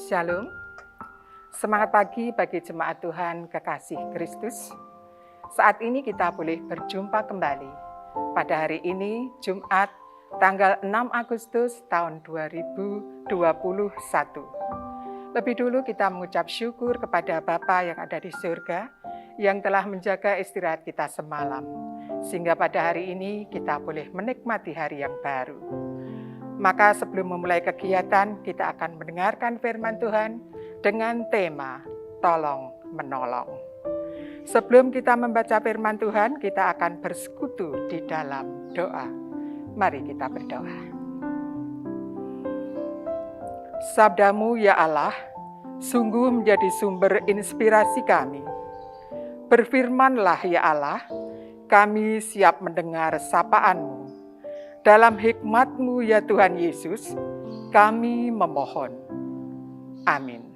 Shalom, semangat pagi bagi jemaat Tuhan kekasih Kristus. Saat ini kita boleh berjumpa kembali pada hari ini Jumat tanggal 6 Agustus tahun 2021. Lebih dulu kita mengucap syukur kepada Bapa yang ada di surga yang telah menjaga istirahat kita semalam, sehingga pada hari ini kita boleh menikmati hari yang baru. Maka sebelum memulai kegiatan, kita akan mendengarkan firman Tuhan dengan tema Tolong Menolong. Sebelum kita membaca firman Tuhan, kita akan bersekutu di dalam doa. Mari kita berdoa. Sabdamu ya Allah, sungguh menjadi sumber inspirasi kami. Berfirmanlah ya Allah, kami siap mendengar sapaan-Mu. Dalam hikmat-Mu ya Tuhan Yesus, kami memohon. Amin.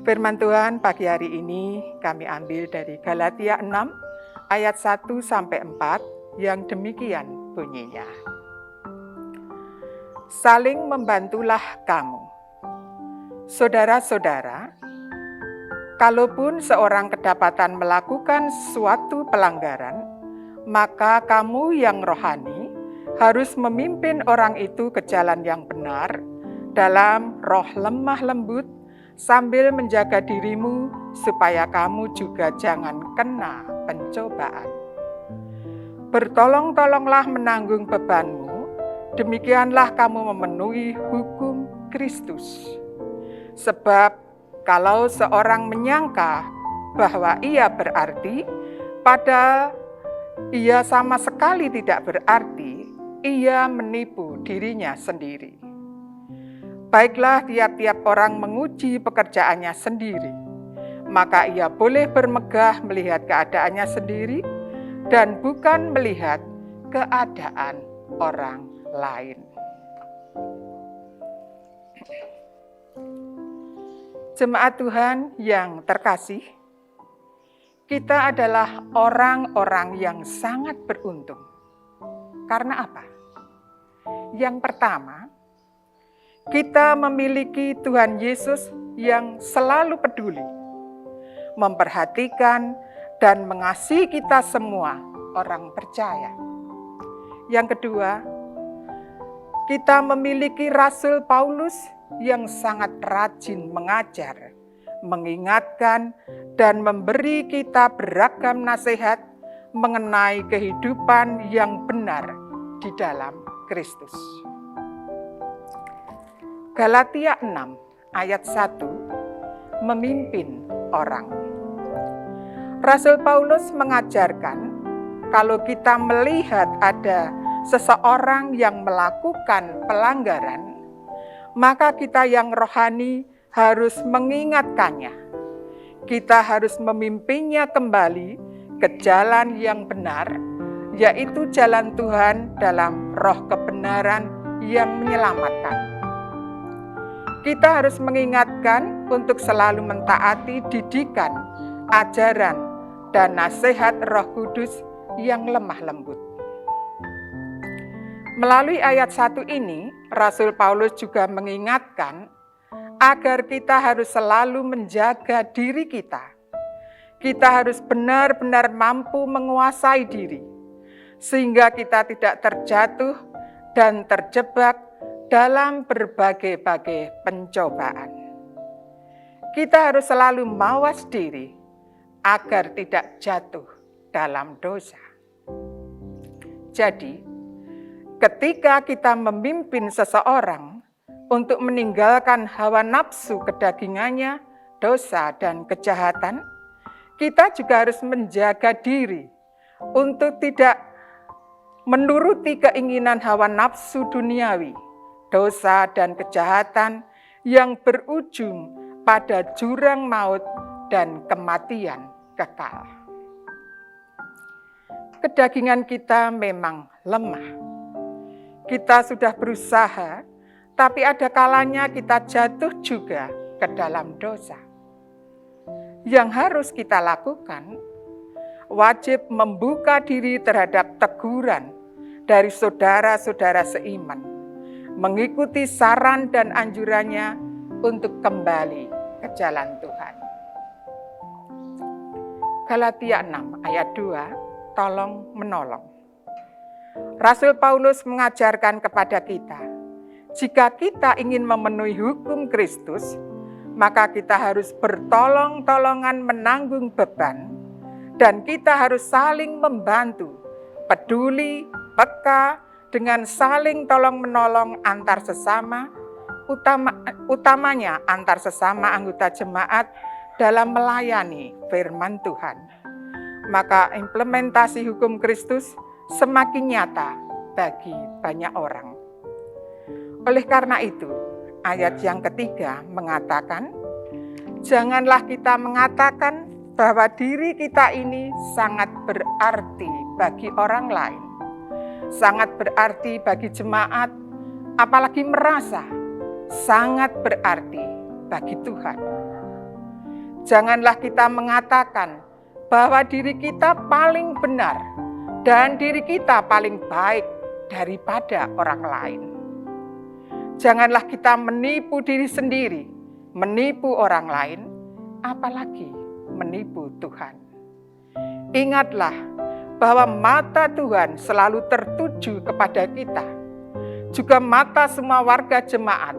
Firman Tuhan pagi hari ini kami ambil dari Galatia 6 ayat 1-4 yang demikian bunyinya. Saling membantulah kamu. Saudara-saudara, kalaupun seorang kedapatan melakukan suatu pelanggaran, maka kamu yang rohani harus memimpin orang itu ke jalan yang benar dalam roh lemah lembut sambil menjaga dirimu supaya kamu juga jangan kena pencobaan. Bertolong-tolonglah menanggung bebanmu, demikianlah kamu memenuhi hukum Kristus. Sebab kalau seorang menyangka bahwa ia berarti, padahal ia sama sekali tidak berarti, ia menipu dirinya sendiri. Baiklah tiap-tiap orang menguji pekerjaannya sendiri, maka ia boleh bermegah melihat keadaannya sendiri dan bukan melihat keadaan orang lain. Jemaat Tuhan yang terkasih, kita adalah orang-orang yang sangat beruntung. Karena apa? Yang pertama, kita memiliki Tuhan Yesus yang selalu peduli, memperhatikan dan mengasihi kita semua orang percaya. Yang kedua, kita memiliki Rasul Paulus yang sangat rajin mengajar, mengingatkan, dan memberi kita beragam nasihat mengenai kehidupan yang benar di dalam Kristus. Galatia 6 ayat 1, memimpin orang. Rasul Paulus mengajarkan kalau kita melihat ada seseorang yang melakukan pelanggaran, maka kita yang rohani harus mengingatkannya. Kita harus memimpinnya kembali ke jalan yang benar, yaitu jalan Tuhan dalam roh kebenaran yang menyelamatkan. Kita harus mengingatkan untuk selalu mentaati didikan, ajaran, dan nasihat Roh Kudus yang lemah lembut. Melalui ayat 1 ini, Rasul Paulus juga mengingatkan agar kita harus selalu menjaga diri kita. Kita harus benar-benar mampu menguasai diri, sehingga kita tidak terjatuh dan terjebak dalam berbagai-bagai pencobaan. Kita harus selalu mawas diri agar tidak jatuh dalam dosa. Jadi, ketika kita memimpin seseorang untuk meninggalkan hawa nafsu kedagingannya, dosa, dan kejahatan, kita juga harus menjaga diri untuk tidak menuruti keinginan hawa nafsu duniawi, dosa, dan kejahatan yang berujung pada jurang maut dan kematian kekal. Kedagingan kita memang lemah. Kita sudah berusaha, tapi ada kalanya kita jatuh juga ke dalam dosa. Yang harus kita lakukan, wajib membuka diri terhadap teguran dari saudara-saudara seiman, mengikuti saran dan anjurannya untuk kembali ke jalan Tuhan. Galatia 6 ayat 2, tolong menolong. Rasul Paulus mengajarkan kepada kita, jika kita ingin memenuhi hukum Kristus, maka kita harus bertolong-tolongan menanggung beban, dan kita harus saling membantu, peduli, peka, dengan saling tolong-menolong antar sesama, utamanya antar sesama anggota jemaat dalam melayani firman Tuhan. Maka implementasi hukum Kristus semakin nyata bagi banyak orang. Oleh karena itu, ayat yang ketiga mengatakan, janganlah kita mengatakan bahwa diri kita ini sangat berarti bagi orang lain, sangat berarti bagi jemaat, apalagi merasa sangat berarti bagi Tuhan. Janganlah kita mengatakan bahwa diri kita paling benar dan diri kita paling baik daripada orang lain. Janganlah kita menipu diri sendiri, menipu orang lain, apalagi menipu Tuhan. Ingatlah bahwa mata Tuhan selalu tertuju kepada kita, juga mata semua warga jemaat,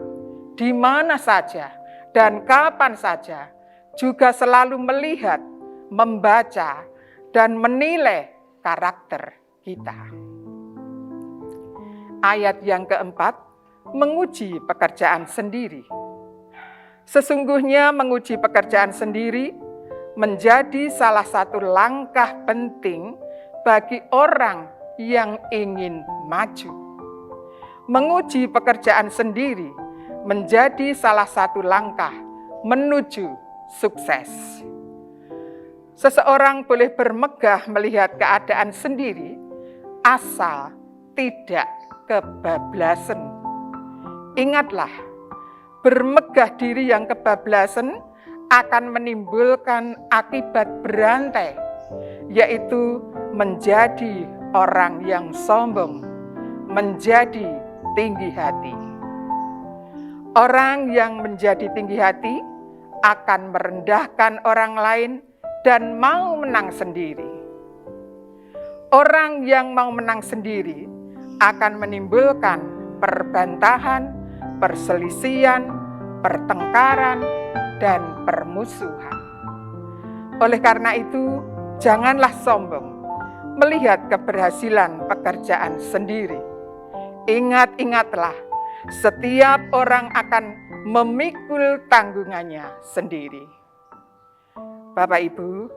di mana saja dan kapan saja, juga selalu melihat, membaca, dan menilai karakter kita. Ayat yang keempat, menguji pekerjaan sendiri. Sesungguhnya menguji pekerjaan sendiri menjadi salah satu langkah penting bagi orang yang ingin maju. Menguji pekerjaan sendiri menjadi salah satu langkah menuju sukses. Seseorang boleh bermegah melihat keadaan sendiri, asal tidak kebablasan. Ingatlah, bermegah diri yang kebablasan akan menimbulkan akibat berantai, yaitu menjadi orang yang sombong, menjadi tinggi hati. Orang yang menjadi tinggi hati akan merendahkan orang lain dan mau menang sendiri. Orang yang mau menang sendiri akan menimbulkan perbantahan, perselisihan, pertengkaran, dan permusuhan. Oleh karena itu, janganlah sombong melihat keberhasilan pekerjaan sendiri. Ingat-ingatlah, setiap orang akan memikul tanggungannya sendiri. Bapak, Ibu,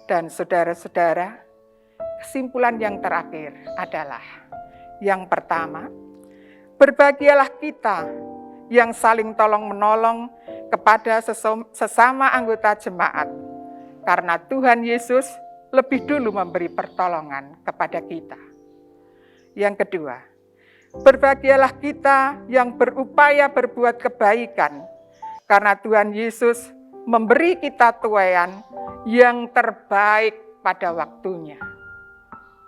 dan saudara-saudara, kesimpulan yang terakhir adalah, yang pertama, berbahagialah kita yang saling tolong-menolong kepada sesama anggota jemaat, karena Tuhan Yesus lebih dulu memberi pertolongan kepada kita. Yang kedua, berbahagialah kita yang berupaya berbuat kebaikan, karena Tuhan Yesus memberi kita tuaian yang terbaik pada waktunya.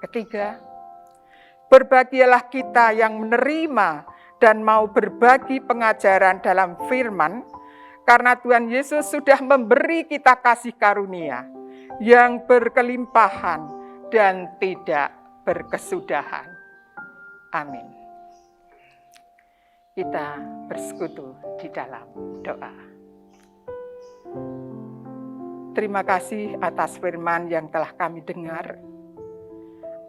Ketiga, berbahagialah kita yang menerima dan mau berbagi pengajaran dalam firman, karena Tuhan Yesus sudah memberi kita kasih karunia yang berkelimpahan dan tidak berkesudahan. Amin. Kita bersekutu di dalam doa. Terima kasih atas firman yang telah kami dengar.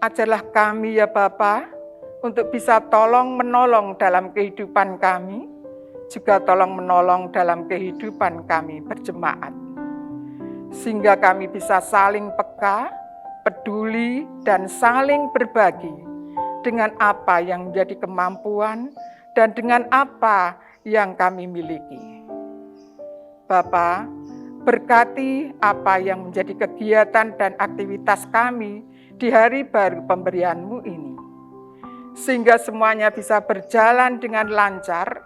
Ajarlah kami ya Bapa, untuk bisa tolong menolong dalam kehidupan kami, juga tolong menolong dalam kehidupan kami berjemaat. Sehingga kami bisa saling peka, peduli, dan saling berbagi dengan apa yang menjadi kemampuan dan dengan apa yang kami miliki. Bapa, berkati apa yang menjadi kegiatan dan aktivitas kami di hari baru pemberian-Mu ini, sehingga semuanya bisa berjalan dengan lancar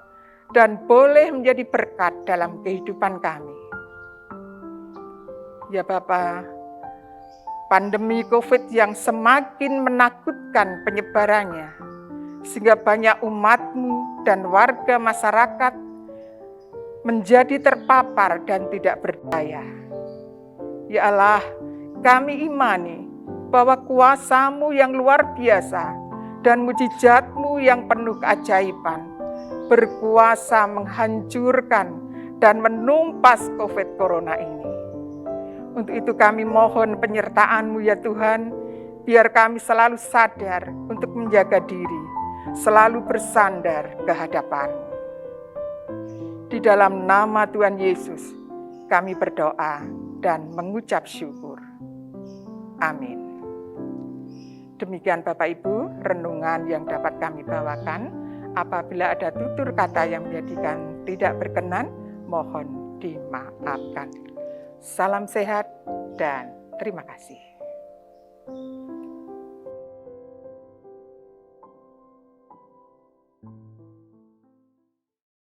dan boleh menjadi berkat dalam kehidupan kami. Ya Bapa, pandemi COVID yang semakin menakutkan penyebarannya, sehingga banyak umat-Mu dan warga masyarakat menjadi terpapar dan tidak berdaya. Ya Allah, kami imani bahwa kuasa-Mu yang luar biasa dan mujizat-Mu yang penuh keajaiban berkuasa menghancurkan dan menumpas COVID Corona ini. Untuk itu kami mohon penyertaan-Mu ya Tuhan, biar kami selalu sadar untuk menjaga diri, selalu bersandar ke hadapan-Mu. Di dalam nama Tuhan Yesus, kami berdoa dan mengucap syukur. Amin. Demikian Bapak Ibu, renungan yang dapat kami bawakan. Apabila ada tutur kata yang menjadikan tidak berkenan, mohon dimaafkan. Salam sehat dan terima kasih.